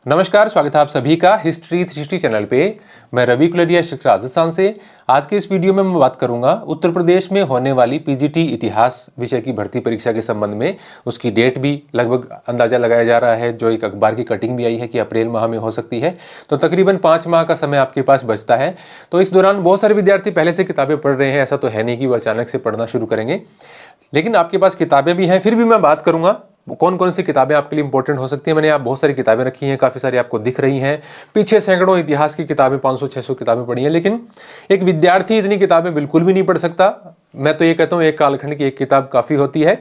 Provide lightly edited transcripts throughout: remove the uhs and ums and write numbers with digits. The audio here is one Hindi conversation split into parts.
नमस्कार, स्वागत है आप सभी का हिस्ट्री 360 चैनल पे। मैं रवि कुलरिया शिक्षा राजस्थान से। आज के इस वीडियो में मैं बात करूंगा उत्तर प्रदेश में होने वाली पीजीटी इतिहास विषय की भर्ती परीक्षा के संबंध में। उसकी डेट भी लगभग अंदाजा लगाया जा रहा है, जो एक अखबार की कटिंग भी आई है कि अप्रैल माह में हो सकती है। तो तकरीबन 5 माह का समय आपके पास बचता है। तो इस दौरान बहुत सारे विद्यार्थी पहले से किताबें पढ़ रहे हैं, ऐसा तो है नहीं कि वो अचानक से पढ़ना शुरू करेंगे, लेकिन आपके पास किताबें भी हैं। फिर भी मैं बात करूंगा कौन कौन सी किताबें आपके लिए इंपॉर्टेंट हो सकती हैं। मैंने आप बहुत सारी किताबें रखी हैं, काफ़ी सारी आपको दिख रही हैं। पीछे सैकड़ों इतिहास की किताबें, 500-600 किताबें पढ़ी हैं, लेकिन एक विद्यार्थी इतनी किताबें बिल्कुल भी नहीं पढ़ सकता। मैं तो ये कहता हूँ एक कालखंड की एक किताब काफ़ी होती है।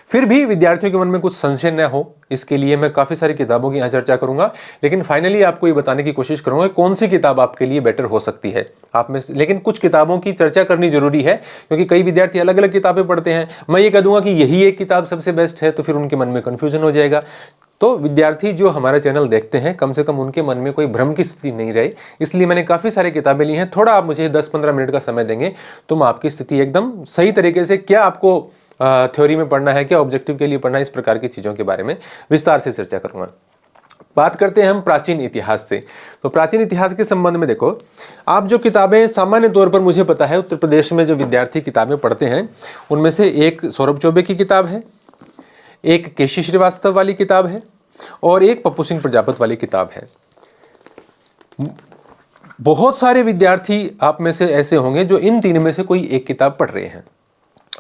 फिर भी विद्यार्थियों के मन में कुछ संशय न हो, इसके लिए मैं काफ़ी सारी किताबों की यहाँ चर्चा करूँगा, लेकिन फाइनली आपको ये बताने की कोशिश करूँगा कौन सी किताब आपके लिए बेटर हो सकती है। आप में लेकिन कुछ किताबों की चर्चा करनी जरूरी है, क्योंकि कई विद्यार्थी अलग अलग किताबें पढ़ते हैं। मैं ये कह दूंगा कि यही एक किताब सबसे बेस्ट है, तो फिर उनके मन में कन्फ्यूजन हो जाएगा। तो विद्यार्थी जो हमारा चैनल देखते हैं, कम से कम उनके मन में कोई भ्रम की स्थिति नहीं रहे, इसलिए मैंने काफ़ी सारी किताबें ली हैं। थोड़ा आप मुझे 10-15 मिनट का समय देंगे तो मैं आपकी स्थिति एकदम सही तरीके से, क्या आपको थ्योरी में पढ़ना है, क्या ऑब्जेक्टिव के लिए पढ़ना है, इस प्रकार की चीज़ों के बारे में विस्तार से चर्चा करूँगा। बात करते हैं हम प्राचीन इतिहास से। तो प्राचीन इतिहास के संबंध में देखो, आप जो किताबें सामान्य तौर पर, मुझे पता है उत्तर प्रदेश में जो विद्यार्थी किताबें पढ़ते हैं, उनमें से एक सौरभ चौबे की किताब है, एक केशी श्रीवास्तव वाली किताब है, और एक पप्पू सिंह प्रजापत वाली किताब है। बहुत सारे विद्यार्थी आप में से ऐसे होंगे जो इन तीन में से कोई एक किताब पढ़ रहे हैं।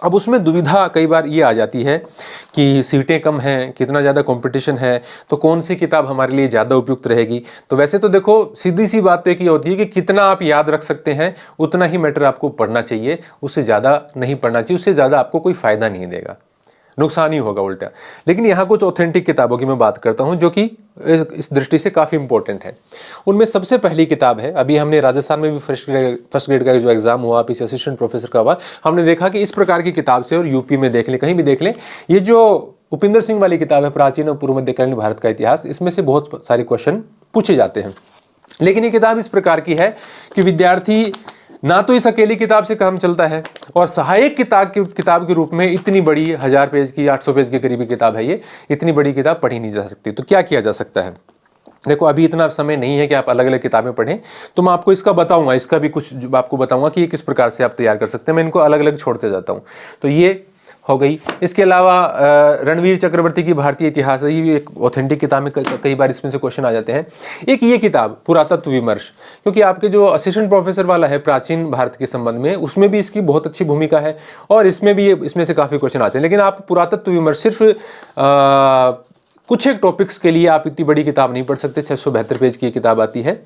अब उसमें दुविधा कई बार ये आ जाती है कि सीटें कम हैं, कितना ज़्यादा कंपटीशन है, तो कौन सी किताब हमारे लिए ज़्यादा उपयुक्त रहेगी। तो वैसे तो देखो, सीधी सी बात तो एक ये होती है कि कितना आप याद रख सकते हैं उतना ही मैटर आपको पढ़ना चाहिए, उससे ज़्यादा नहीं पढ़ना चाहिए। उससे ज़्यादा आपको कोई फ़ायदा नहीं देगा, नुकसान ही होगा उल्टा। लेकिन यहाँ कुछ ऑथेंटिक किताबों की मैं बात करता हूँ जो कि इस दृष्टि से काफ़ी इंपॉर्टेंट है। उनमें सबसे पहली किताब है, अभी हमने राजस्थान में भी फर्स्ट ग्रेड का जो एग्जाम हुआ, पीछे असिस्टेंट प्रोफेसर का हुआ, हमने देखा कि इस प्रकार की किताब से, और यूपी में देख लें, कहीं भी देख लें, ये जो उपिंदर सिंह वाली किताब है, प्राचीन और पूर्व मध्यकालीन भारत का इतिहास, इसमें से बहुत सारे क्वेश्चन पूछे जाते हैं। लेकिन ये किताब इस प्रकार की है कि विद्यार्थी ना तो इस अकेली किताब से काम चलता है, और सहायक किताब के रूप में इतनी बड़ी 1000 पेज की, 800 पेज के करीबी किताब है ये, इतनी बड़ी किताब पढ़ी नहीं जा सकती। तो क्या किया जा सकता है? देखो, अभी इतना समय नहीं है कि आप अलग अलग किताबें पढ़ें, तो मैं आपको इसका बताऊंगा, इसका भी कुछ आपको बताऊंगा कि ये किस प्रकार से आप तैयार कर सकते हैं। मैं इनको अलग अलग छोड़ते जाता हूँ। तो ये हो गई। इसके अलावा रणवीर चक्रवर्ती की भारतीय इतिहास है, ये भी एक ऑथेंटिक किताब में, कई बार इसमें से क्वेश्चन आ जाते हैं। एक ये किताब पुरातत्व विमर्श, क्योंकि आपके जो असिस्टेंट प्रोफेसर वाला है प्राचीन भारत के संबंध में, उसमें भी इसकी बहुत अच्छी भूमिका है, और इसमें भी इसमें से काफ़ी क्वेश्चन आते हैं। लेकिन आप पुरातत्व विमर्श सिर्फ कुछ एक टॉपिक्स के लिए आप इतनी बड़ी किताब नहीं पढ़ सकते। 672 पेज की किताब आती है।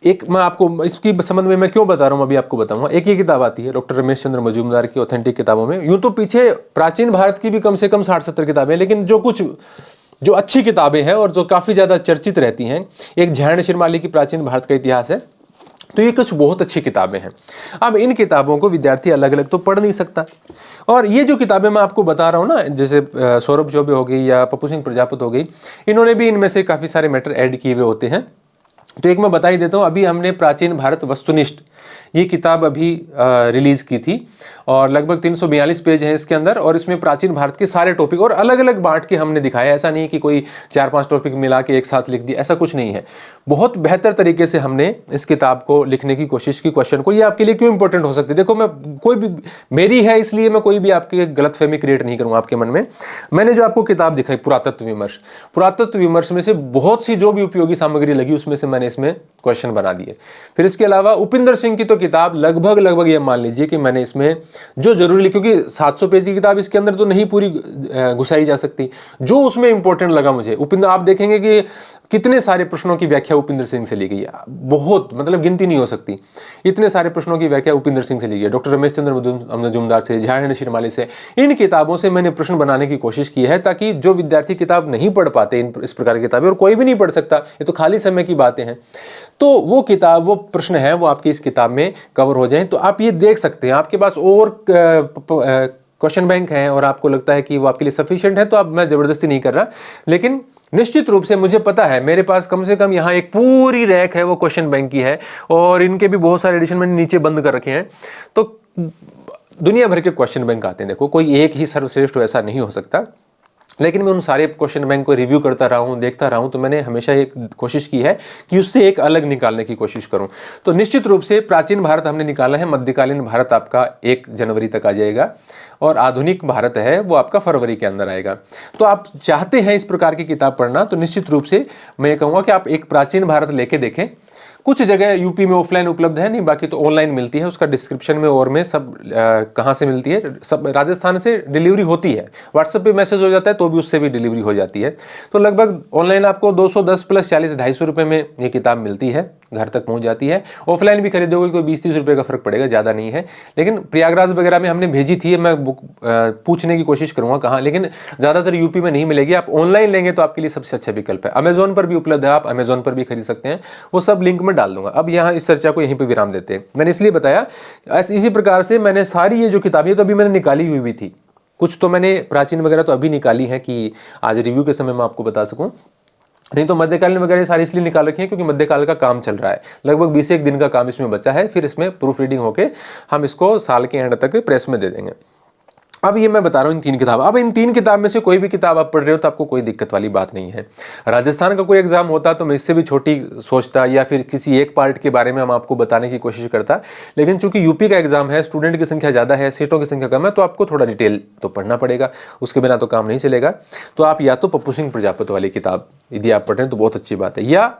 एक मैं आपको इसकी संबंध में मैं क्यों बता रहा हूँ अभी आपको बताऊंगा। एक ये किताब आती है डॉक्टर रमेश चंद्र मजूमदार की ऑथेंटिक किताबों में। यूं तो पीछे प्राचीन भारत की भी कम से कम 60-70 किताबें, लेकिन जो अच्छी किताबें हैं और जो काफ़ी ज़्यादा चर्चित रहती हैं, एक जयंत शिरमाली की प्राचीन भारत का इतिहास है। तो ये कुछ बहुत अच्छी किताबें हैं। अब इन किताबों को विद्यार्थी अलग अलग तो पढ़ नहीं सकता, और ये जो किताबें मैं आपको बता रहा हूँ ना, जैसे सौरभ चौबे हो गई या पप्पू सिंह प्रजापत हो गई, इन्होंने भी इनमें से काफ़ी सारे मैटर ऐड किए हुए होते हैं। तो एक मैं बता ही देता हूँ, अभी हमने प्राचीन भारत वस्तुनिष्ठ ये किताब अभी रिलीज की थी, और लगभग 342 पेज हैं इसके अंदर, और इसमें प्राचीन भारत के सारे टॉपिक और अलग अलग बांट के हमने दिखाया। ऐसा नहीं कि कोई 4-5 टॉपिक मिला के एक साथ लिख दिया, ऐसा कुछ नहीं है। बहुत बेहतर तरीके से हमने इस किताब को लिखने की कोशिश की। क्वेश्चन को, ये आपके लिए क्यों इंपॉर्टेंट हो सकती है, देखो, मैं कोई भी मेरी है इसलिए मैं कोई भी आपकी गलतफहमी क्रिएट नहीं करूँगा आपके मन में। मैंने जो आपको किताब दिखाई पुरातत्व विमर्श में से बहुत सी जो भी उपयोगी सामग्री लगी, उसमें से मैंने इसमें क्वेश्चन बना दिए। फिर इसके अलावा उपिंदर सिंह की तो किताब लगभग ये मान लीजिए कि मैंने इसमें जो जरूरी, क्योंकि 700 पेज की किताब इसके अंदर तो नहीं पूरी घुसाई जा सकती, जो उसमें इंपॉर्टेंट लगा मुझे। उपिंदर, आप देखेंगे कि कितने सारे प्रश्नों की व्याख्या उपिंदर सिंह से ली गई है, बहुत, मतलब गिनती नहीं हो सकती, इतने सारे प्रश्नों की व्याख्या उपिंदर सिंह से ली गई है, डॉक्टर रमेश चंद्र मजूमदार से, जयंत शिरमाली से। इन किताबों से मैंने प्रश्न बनाने की कोशिश की है, ताकि जो विद्यार्थी किताब नहीं पढ़ पाते, इस प्रकार की किताबें, और कोई भी नहीं पढ़ सकता, ये तो खाली समय की बातें हैं, तो वो किताब, वो प्रश्न है, वो आपकी इस किताब में कवर हो जाए। तो आप ये देख सकते हैं, आपके पास और क्वेश्चन बैंक है और आपको लगता है कि वो आपके लिए सफिशिएंट है, तो अब मैं जबरदस्ती नहीं कर रहा, लेकिन निश्चित रूप से मुझे पता है मेरे पास कम से कम यहाँ एक पूरी रैक है वो क्वेश्चन बैंक की है, और इनके भी बहुत सारे एडिशन मैंने नीचे बंद कर रखे हैं। तो दुनिया भर के क्वेश्चन बैंक आते हैं। देखो, कोई एक ही सर्वश्रेष्ठ ऐसा नहीं हो सकता। लेकिन मैं उन सारे क्वेश्चन बैंक को रिव्यू करता रहा हूँ, देखता रहा हूँ, तो मैंने हमेशा एक कोशिश की है कि उससे एक अलग निकालने की कोशिश करूँ। तो निश्चित रूप से प्राचीन भारत हमने निकाला है, मध्यकालीन भारत आपका 1 जनवरी तक आ जाएगा और आधुनिक भारत है वो आपका फरवरी के अंदर आएगा। तो आप चाहते हैं इस प्रकार की किताब पढ़ना, तो निश्चित रूप से मैं ये कहूँगा कि आप एक प्राचीन भारत लेके देखें। कुछ जगह यूपी में ऑफलाइन उपलब्ध है, नहीं बाकी तो ऑनलाइन मिलती है, उसका डिस्क्रिप्शन में और में सब कहाँ से मिलती है, सब राजस्थान से डिलीवरी होती है, व्हाट्सएप पे मैसेज हो जाता है तो भी उससे भी डिलीवरी हो जाती है। तो लगभग ऑनलाइन आपको 210 प्लस 40 250 रुपये में ये किताब मिलती है, घर तक पहुंच जाती है। ऑफलाइन भी खरीदोगे तो 20-30 रुपये का फर्क पड़ेगा, ज़्यादा नहीं है। लेकिन प्रयागराज वगैरह में हमने भेजी थी, मैं बुक पूछने की कोशिश करूँगा कहाँ, लेकिन ज़्यादातर यूपी में नहीं मिलेगी। आप ऑनलाइन लेंगे तो आपके लिए सबसे अच्छा विकल्प है। अमेजोन पर भी उपलब्ध है, आप अमेजोन पर भी खरीद सकते हैं, वो सब लिंक में डाल दूंगा। अब यहाँ इस चर्चा को यहीं पे विराम देते हैं। मैंने इसलिए बताया, इसी प्रकार से मैंने सारी ये जो किताबें तो अभी मैंने निकाली हुई भी थी, कुछ तो मैंने प्राचीन वगैरह तो अभी निकाली है कि आज रिव्यू के समय मैं आपको बता सकूं, नहीं तो मध्यकालीन वगैरह सारी इसलिए निकाल रखी है क्योंकि मध्यकाल का काम चल रहा है, लगभग 20 दिन का काम इसमें बचा है, फिर इसमें प्रूफ रीडिंग होके हम इसको साल के एंड तक प्रेस में दे देंगे। अब ये मैं बता रहा हूँ इन 3 किताब, अब इन 3 किताब में से कोई भी किताब आप पढ़ रहे हो तो आपको कोई दिक्कत वाली बात नहीं है। राजस्थान का कोई एग्जाम होता तो मैं इससे भी छोटी सोचता या फिर किसी एक पार्ट के बारे में हम आपको बताने की कोशिश करता, लेकिन चूंकि यूपी का एग्जाम है, स्टूडेंट की संख्या ज़्यादा है, सीटों की संख्या कम है, तो आपको थोड़ा डिटेल तो पढ़ना पड़ेगा, उसके बिना तो काम नहीं चलेगा। तो आप या तो पप्पू सिंह प्रजापति वाली किताब यदि आप पढ़ रहे हैं तो बहुत अच्छी बात है, या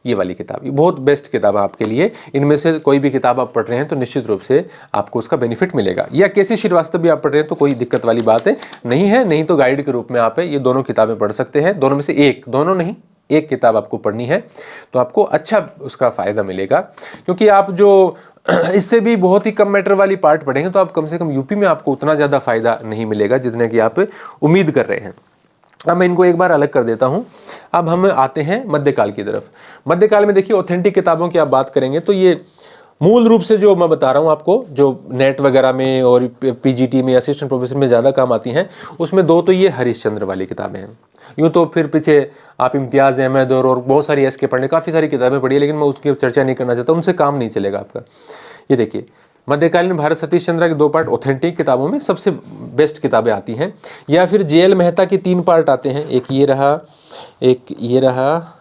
ये वाली किताब, ये बहुत बेस्ट किताब है आपके लिए। इनमें से कोई भी किताब आप पढ़ रहे हैं तो निश्चित रूप से आपको उसका बेनिफिट मिलेगा। या केसी श्रीवास्तव भी आप पढ़ रहे हैं तो कोई दिक्कत वाली बात है नहीं है, नहीं तो गाइड के रूप में आप ये दोनों किताबें पढ़ सकते हैं। दोनों में से एक, दोनों नहीं, एक किताब आपको पढ़नी है तो आपको अच्छा उसका फ़ायदा मिलेगा। क्योंकि आप जो इससे भी बहुत ही कम मैटर वाली पार्ट पढ़ेंगे तो आप कम से कम यूपी में आपको उतना ज़्यादा फायदा नहीं मिलेगा जितने की आप उम्मीद कर रहे हैं। अब मैं इनको एक बार अलग कर देता हूं। अब हम आते हैं मध्यकाल की तरफ। मध्यकाल में देखिए ऑथेंटिक किताबों की आप बात करेंगे तो ये मूल रूप से जो मैं बता रहा हूं आपको, जो नेट वगैरह में और पीजीटी में, असिस्टेंट प्रोफेसर में ज़्यादा काम आती हैं, उसमें 2 तो ये हरिश्चंद्र वाली किताबें हैं। यूँ तो फिर पीछे आप इम्तियाज़ अहमद और बहुत सारी एसके पढ़ने, काफ़ी सारी किताबें पढ़ी है, लेकिन मैं उसकी चर्चा नहीं करना चाहता, उनसे काम नहीं चलेगा आपका। ये देखिए मध्यकालीन भारत सतीश चंद्रा के 2 पार्ट ऑथेंटिक किताबों में सबसे बेस्ट किताबें आती हैं। या फिर जेएल मेहता के 3 पार्ट आते हैं, एक ये रहा, एक ये रहा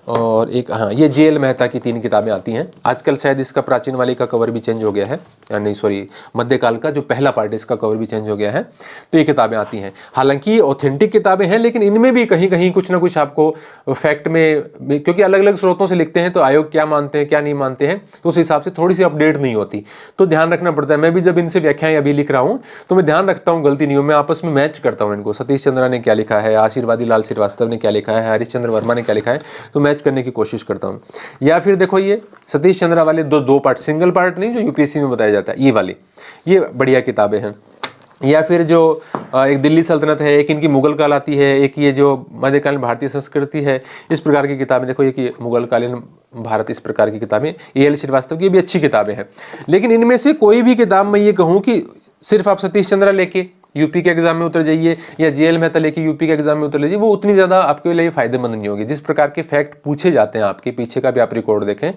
और एक, हाँ, ये जेएल मेहता की 3 किताबें आती हैं। आजकल शायद इसका प्राचीन वाली का कवर भी चेंज हो गया है, या नहीं सॉरी, मध्यकाल का जो पहला पार्ट इसका कवर भी चेंज हो गया है। तो ये किताबें आती हैं, हालांकि ये ऑथेंटिक किताबें हैं, लेकिन इनमें भी कहीं कहीं कुछ ना कुछ आपको फैक्ट में, क्योंकि अलग अलग स्रोतों से लिखते हैं तो आयोग क्या मानते हैं क्या नहीं मानते हैं, तो उस हिसाब से थोड़ी सी अपडेट नहीं होती, तो ध्यान रखना पड़ता है। मैं भी जब इनसे व्याख्याएं अभी लिख रहा हूँ तो मैं ध्यान रखता हूँ गलती नहीं हो, मैं आपस में मैच करता हूँ इनको, सतीश चंद्रा ने क्या लिखा है, आशीर्वादी लाल श्रीवास्तव ने क्या लिखा है, हरिश्चंद्र वर्मा ने क्या लिखा है, तो मैच करने की कोशिश करता हूं। या फिर देखो ये सतीश चंद्रा वाले 2 पार्ट, सिंगल पार्ट नहीं जो यूपीएससी में बताया जाता है, ये वाली, ये बढ़िया किताबें हैं। या फिर जो एक दिल्ली सल्तनत है, एक इनकी मुगल काल आती है, एक ये जो मध्यकालीन भारतीय संस्कृति है, इस प्रकार की किताबें देखो, ये कि मुगल कालीन भारत, इस प्रकार की किताबें एल श्रीवास्तव की भी अच्छी किताबें हैं। लेकिन इनमें से कोई भी किताब मैं ये कहूँ कि सिर्फ आप सतीश चंद्रा लेके यूपी के एग्जाम में उतर जाइए या जेएल मेहता लेके यूपी के एग्जाम में उतर लीजिए, वो उतनी ज़्यादा आपके लिए फायदेमंद नहीं होगी। जिस प्रकार के फैक्ट पूछे जाते हैं आपके पीछे का भी आप रिकॉर्ड देखें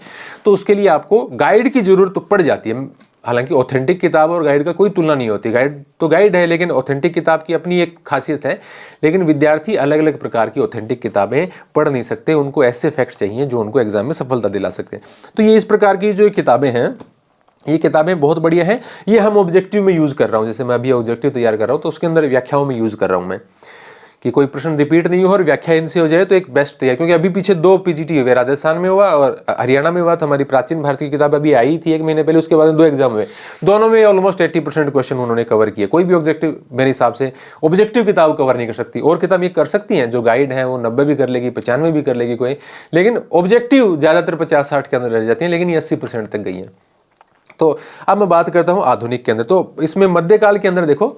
तो उसके लिए आपको गाइड की जरूरत तो पड़ जाती है। हालांकि ऑथेंटिक किताब और गाइड का कोई तुलना नहीं होती, गाइड तो गाइड है, लेकिन ऑथेंटिक किताब की अपनी एक खासियत है। लेकिन विद्यार्थी अलग अलग प्रकार की ऑथेंटिक किताबें पढ़ नहीं सकते, उनको ऐसे फैक्ट चाहिए जो उनको एग्जाम में सफलता दिला सकते हैं। तो ये इस प्रकार की जो किताबें हैं, ये किताबें बहुत बढ़िया हैं। ये हम ऑब्जेक्टिव में यूज़ कर रहा हूँ, जैसे मैं अभी ऑब्जेक्टिव तैयार कर रहा हूँ तो उसके अंदर व्याख्याओं में यूज़ कर रहा हूँ मैं, कि कोई प्रश्न रिपीट नहीं हो और व्याख्या इनसे हो जाए तो एक बेस्ट तैयार। क्योंकि अभी पीछे 2 पीजीटी हुए, राजस्थान में हुआ और हरियाणा में हुआ। तो हमारी प्राचीन भारत की किताब अभी आई थी 1 महीने पहले, उसके बाद 2 एग्जाम हुए, दोनों में ऑलमोस्ट 80% क्वेश्चन उन्होंने कवर किए। कोई भी ऑब्जेक्टिव मेरे हिसाब से ऑब्जेक्टिव किताब कवर नहीं कर सकती, और किताब ये कर सकती हैं, जो गाइड है वो 90 भी कर लेगी, 95 भी कर लेगी कोई, लेकिन ऑब्जेक्टिव ज़्यादातर 50-60 के अंदर रह जाती हैं, लेकिन ये 80% तक गई हैं। तो अब मैं बात करता हूं आधुनिक के अंदर। तो इसमें मध्यकाल के अंदर देखो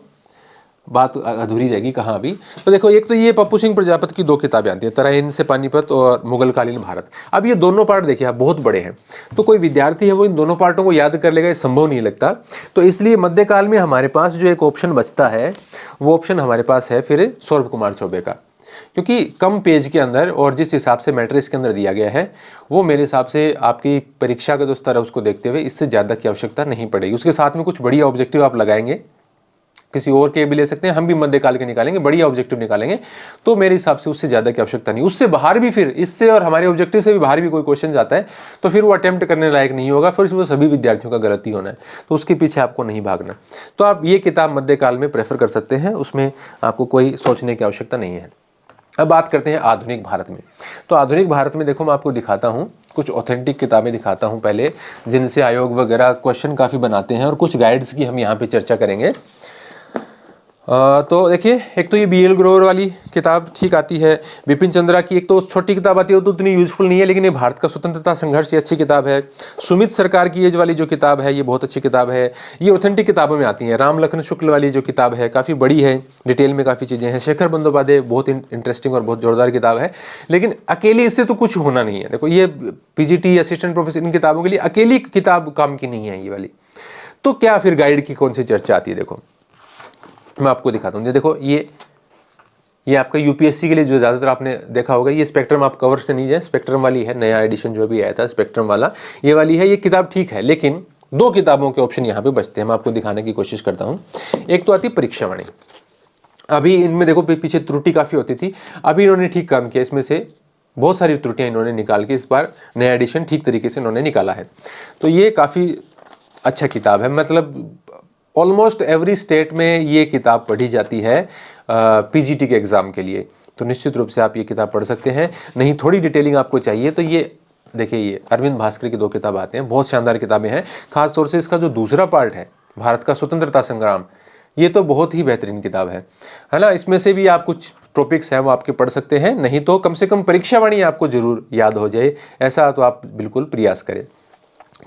बात अधूरी रहेगी कहाँ अभी। तो देखो एक तो ये पप्पू सिंह प्रजापति की 2 किताबें आती हैं, तराइन से पानीपत और मुगल कालीन भारत। अब ये दोनों पार्ट देखिए आप बहुत बड़े हैं, तो कोई विद्यार्थी है वो इन दोनों पार्टों को याद कर लेगा, ये संभव नहीं लगता। तो इसलिए मध्यकाल में हमारे पास जो एक ऑप्शन बचता है, वो ऑप्शन हमारे पास है फिर सौरभ कुमार चौबे का, क्योंकि कम पेज के अंदर और जिस हिसाब से मैटर इसके अंदर दिया गया है, वो मेरे हिसाब से आपकी परीक्षा का जो स्तर है उसको देखते हुए इससे ज़्यादा की आवश्यकता नहीं पड़ेगी। उसके साथ में कुछ बढ़िया ऑब्जेक्टिव आप लगाएंगे, किसी और के भी ले सकते हैं, हम भी मध्यकाल के निकालेंगे, बढ़िया ऑब्जेक्टिव निकालेंगे। तो मेरे हिसाब से उससे ज़्यादा की आवश्यकता नहीं। उससे बाहर भी, फिर इससे और हमारे ऑब्जेक्टिव से भी बाहर भी कोई क्वेश्चन आता है तो फिर वो अटेम्प्ट करने लायक नहीं होगा, फिर वो सभी विद्यार्थियों का गलती होना है, तो उसके पीछे आपको नहीं भागना। तो आप ये किताब मध्यकाल में प्रेफर कर सकते हैं, उसमें आपको कोई सोचने की आवश्यकता नहीं है। अब बात करते हैं आधुनिक भारत में। तो आधुनिक भारत में देखो, मैं आपको दिखाता हूँ कुछ ऑथेंटिक किताबें दिखाता हूँ पहले, जिनसे आयोग वगैरह क्वेश्चन काफ़ी बनाते हैं, और कुछ गाइड्स की हम यहाँ पे चर्चा करेंगे। तो देखिए, एक तो ये BL ग्रोवर वाली किताब ठीक आती है। बिपिन चंद्रा की एक तो छोटी किताब आती है, वो तो उतनी यूजफुल नहीं है, लेकिन ये भारत का स्वतंत्रता संघर्ष, ये अच्छी किताब है। सुमित सरकार की एज वाली जो किताब है, ये बहुत अच्छी किताब है। ये ऑथेंटिक किताबों में आती हैं। राम लखन शुक्ल वाली जो किताब है, काफ़ी बड़ी है, डिटेल में काफ़ी चीज़ें हैं। शेखर बंदोपाध्याय, बहुत इंटरेस्टिंग और बहुत जोरदार किताब है, लेकिन अकेली इससे तो कुछ होना नहीं है। देखो, ये PGT, असिस्टेंट प्रोफेसर, इन किताबों के लिए अकेली किताब काम की नहीं है ये वाली। तो क्या फिर गाइड की कौन सी चर्चा आती है? देखो, मैं आपको दिखाता हूँ। ये देखो, ये आपका UPSC के लिए जो ज़्यादातर आपने देखा होगा, ये स्पेक्ट्रम, आप कवर से नहीं जाए, स्पेक्ट्रम वाली है, नया एडिशन जो भी आया था स्पेक्ट्रम वाला, ये वाली है। ये किताब ठीक है, लेकिन दो किताबों के ऑप्शन यहाँ पे बचते हैं, मैं आपको दिखाने की कोशिश करता हूँ। एक तो आती परीक्षावाणी। अभी इनमें देखो पीछे त्रुटि काफ़ी होती थी, अभी इन्होंने ठीक काम किया, इसमें से बहुत सारी त्रुटियाँ इन्होंने निकाल के इस बार नया एडिशन ठीक तरीके से इन्होंने निकाला है। तो ये काफ़ी अच्छा किताब है, मतलब ऑलमोस्ट एवरी स्टेट में ये किताब पढ़ी जाती है PGT के एग्ज़ाम के लिए। तो निश्चित रूप से आप ये किताब पढ़ सकते हैं। नहीं, थोड़ी डिटेलिंग आपको चाहिए तो ये देखिए, ये अरविंद भास्कर की 2 किताब आते हैं, बहुत शानदार किताबें हैं। खासतौर से इसका जो दूसरा पार्ट है, भारत का स्वतंत्रता संग्राम, ये तो बहुत ही बेहतरीन किताब है ना। इसमें से भी आप कुछ टॉपिक्स हैं वो आपके पढ़ सकते हैं, नहीं तो कम से कम परीक्षावाणी आपको जरूर याद हो जाए, ऐसा तो आप बिल्कुल प्रयास करें।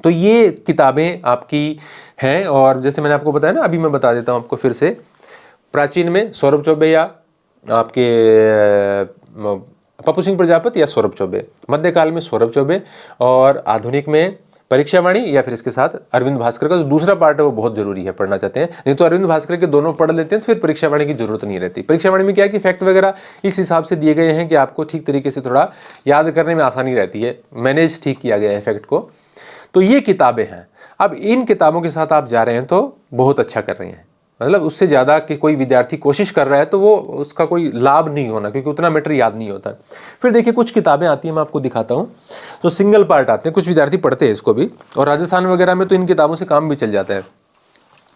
तो ये किताबें आपकी हैं, और जैसे मैंने आपको बताया ना, अभी मैं बता देता हूँ आपको फिर से। प्राचीन में सौरभ चौबे या आपके पप्पू सिंह प्रजापति या सौरभ चौबे, मध्यकाल में सौरभ चौबे, और आधुनिक में परीक्षावाणी, या फिर इसके साथ अरविंद भास्कर का जो दूसरा पार्ट है वो बहुत जरूरी है, पढ़ना चाहते हैं। नहीं तो अरविंद भास्कर के दोनों पढ़ लेते हैं तो फिर परीक्षावाणी की जरूरत नहीं रहती। परीक्षावाणी में क्या है कि फैक्ट वगैरह इस हिसाब से दिए गए हैं कि आपको ठीक तरीके से थोड़ा याद करने में आसानी रहती है, मैनेज ठीक किया गया है फैक्ट को। तो ये किताबें हैं। अब इन किताबों के साथ आप जा रहे हैं तो बहुत अच्छा कर रहे हैं, मतलब उससे ज़्यादा कि कोई विद्यार्थी कोशिश कर रहा है तो वो उसका कोई लाभ नहीं होना, क्योंकि उतना मैटर याद नहीं होता। फिर देखिए, कुछ किताबें आती हैं, मैं आपको दिखाता हूँ, तो सिंगल पार्ट आते हैं, कुछ विद्यार्थी पढ़ते हैं इसको भी, और राजस्थान वगैरह में तो इन किताबों से काम भी चल जाता है।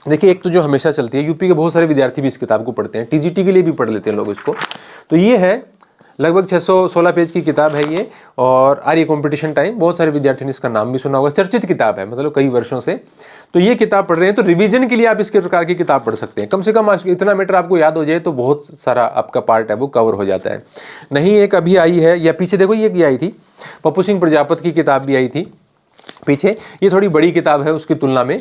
देखिए, एक तो जो हमेशा चलती है, यूपी के बहुत सारे विद्यार्थी भी इस किताब को पढ़ते हैं, TGT के लिए भी पढ़ लेते हैं लोग इसको। तो ये है लगभग 616 पेज की किताब है ये, और आर्य कंपटीशन टाइम, बहुत सारे विद्यार्थियों ने इसका नाम भी सुना होगा, चर्चित किताब है मतलब कई वर्षों से। तो ये किताब पढ़ रहे हैं तो रिवीजन के लिए आप इसके प्रकार की किताब पढ़ सकते हैं। कम से कम इतना मैटर आपको याद हो जाए तो बहुत सारा आपका पार्ट है वो कवर हो जाता है। नहीं, एक अभी आई है, या पीछे देखो, ये आई थी, पप्पू सिंह प्रजापति की किताब भी आई थी पीछे। ये थोड़ी बड़ी किताब है उसकी तुलना में,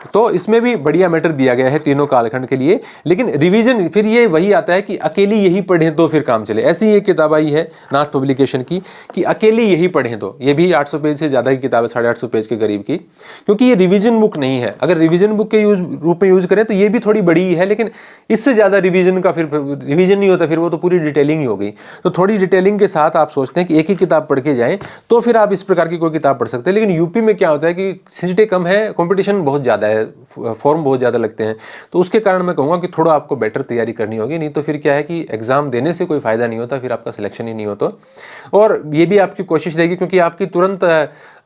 तो इसमें भी बढ़िया मैटर दिया गया है तीनों कालखंड के लिए। लेकिन रिवीजन फिर ये वही आता है कि अकेली यही पढ़ें तो फिर काम चले। ऐसी एक किताब आई है नाथ पब्लिकेशन की कि अकेली यही पढ़ें, तो ये भी 800 पेज से ज़्यादा की किताब है, 850 पेज के करीब की, क्योंकि ये रिवीजन बुक नहीं है। अगर रिवीजन बुक के रूप में यूज़ करें तो ये भी थोड़ी बड़ी है, लेकिन इससे ज़्यादा रिवीजन का फिर रिवीजन नहीं होता, फिर वो तो पूरी डिटेलिंग ही हो गई। तो थोड़ी डिटेलिंग के साथ आप सोचते हैं कि एक ही किताब पढ़ के जाएँ तो फिर आप इस प्रकार की कोई किताब पढ़ सकते हैं। लेकिन यूपी में क्या होता है कि सीटें कम है, कॉम्पिटिशन बहुत ज़्यादा है, फॉर्म बहुत ज़्यादा लगते हैं, तो उसके कारण मैं कहूँगा कि थोड़ा आपको बेटर तैयारी करनी होगी। नहीं तो फिर क्या है कि एग्ज़ाम देने से कोई फ़ायदा नहीं होता, फिर आपका सिलेक्शन ही नहीं होता। और ये भी आपकी कोशिश रहेगी, क्योंकि आपकी तुरंत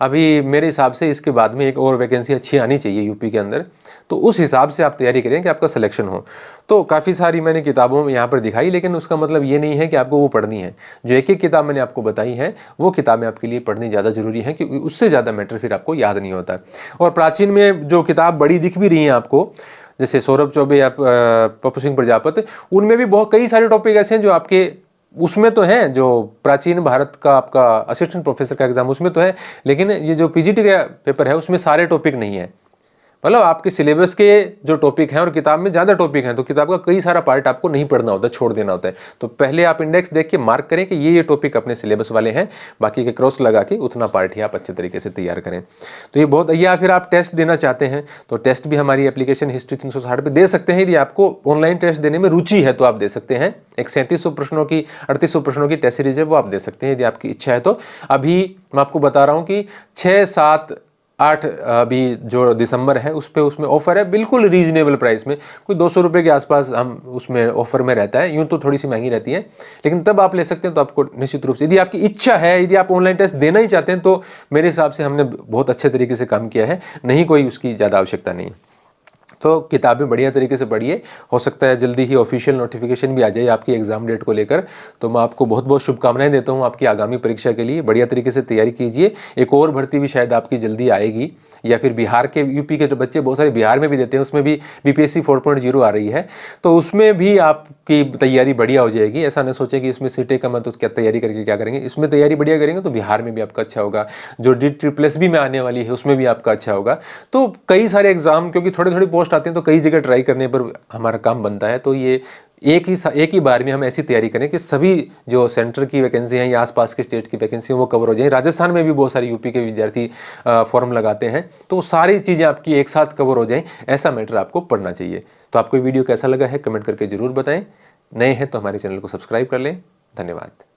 अभी मेरे हिसाब से इसके बाद में एक और वैकेंसी अच्छी आनी चाहिए यूपी के अंदर, तो उस हिसाब से आप तैयारी करें कि आपका सिलेक्शन हो। तो काफ़ी सारी मैंने किताबों में यहाँ पर दिखाई, लेकिन उसका मतलब ये नहीं है कि आपको वो पढ़नी है। जो एक एक किताब मैंने आपको बताई है वो किताबें आपके लिए पढ़नी ज़्यादा ज़रूरी है, क्योंकि उससे ज़्यादा मैटर फिर आपको याद नहीं होता। और प्राचीन में जो किताब बड़ी दिख भी रही हैं आपको, जैसे सौरभ चौबे या पप्पू सिंह प्रजापति, उनमें भी बहुत कई सारे टॉपिक ऐसे हैं जो आपके उसमें तो है, जो प्राचीन भारत का आपका असिस्टेंट प्रोफेसर का एग्जाम उसमें तो है, लेकिन ये जो PGT का पेपर है उसमें सारे टॉपिक नहीं है। मतलब आपके सिलेबस के जो टॉपिक हैं और किताब में ज़्यादा टॉपिक हैं, तो किताब का कई सारा पार्ट आपको नहीं पढ़ना होता, छोड़ देना होता है। तो पहले आप इंडेक्स देख के मार्क करें कि ये टॉपिक अपने सिलेबस वाले हैं, बाकी के क्रॉस लगा के उतना पार्ट ही आप अच्छे तरीके से तैयार करें। तो ये बहुत, या फिर आप टेस्ट देना चाहते हैं तो टेस्ट भी हमारी एप्लीकेशन हिस्ट्री 360 पे दे सकते हैं। यदि आपको ऑनलाइन टेस्ट देने में रुचि है तो आप दे सकते हैं। एक 3700 प्रश्नों की 3800 प्रश्नों की टेस्ट सीरीज है, वो आप दे सकते हैं यदि आपकी इच्छा है तो। अभी मैं आपको बता रहा हूँ कि 6-7 8 अभी जो दिसंबर है उस पे उसमें ऑफ़र है बिल्कुल रीजनेबल प्राइस में, कोई 200 रुपये के आसपास हम उसमें ऑफ़र में रहता है, यूँ तो थोड़ी सी महंगी रहती है, लेकिन तब आप ले सकते हैं। तो आपको निश्चित रूप से, यदि आपकी इच्छा है, यदि आप ऑनलाइन टेस्ट देना ही चाहते हैं, तो मेरे हिसाब से हमने बहुत अच्छे तरीके से काम किया है, नहीं कोई उसकी ज़्यादा आवश्यकता नहीं। तो किताबें बढ़िया तरीके से पढ़िए, हो सकता है जल्दी ही ऑफिशियल नोटिफिकेशन भी आ जाए आपकी एग्जाम डेट को लेकर। तो मैं आपको बहुत बहुत शुभकामनाएं देता हूं आपकी आगामी परीक्षा के लिए। बढ़िया तरीके से तैयारी कीजिए। एक और भर्ती भी शायद आपकी जल्दी आएगी, या फिर बिहार के, यूपी के जो बच्चे बहुत सारे बिहार में भी देते हैं, उसमें भी बीपीएससी 4.0 आ रही है, तो उसमें भी आपकी तैयारी बढ़िया हो जाएगी। ऐसा न सोचें कि इसमें सीटें कम है तो क्या तैयारी करके क्या करेंगे, इसमें तैयारी बढ़िया करेंगे तो बिहार में भी आपका अच्छा होगा, जो DSS में आने वाली है उसमें भी आपका अच्छा होगा। तो कई सारे एग्जाम, क्योंकि थोड़े थोड़ी पोस्ट आते हैं तो कई जगह ट्राई करने पर हमारा काम बनता है। तो ये एक ही बार में हम ऐसी तैयारी करें कि सभी जो सेंटर की वैकेंसी हैं या आसपास के स्टेट की वैकेंसी हैं वो कवर हो जाए। राजस्थान में भी बहुत सारे यूपी के विद्यार्थी फॉर्म लगाते हैं, तो सारी चीज़ें आपकी एक साथ कवर हो जाएं, ऐसा मैटर आपको पढ़ना चाहिए। तो आपको वीडियो कैसा लगा है कमेंट करके जरूर बताएं। नए हैं तो हमारे चैनल को सब्सक्राइब कर लें। धन्यवाद।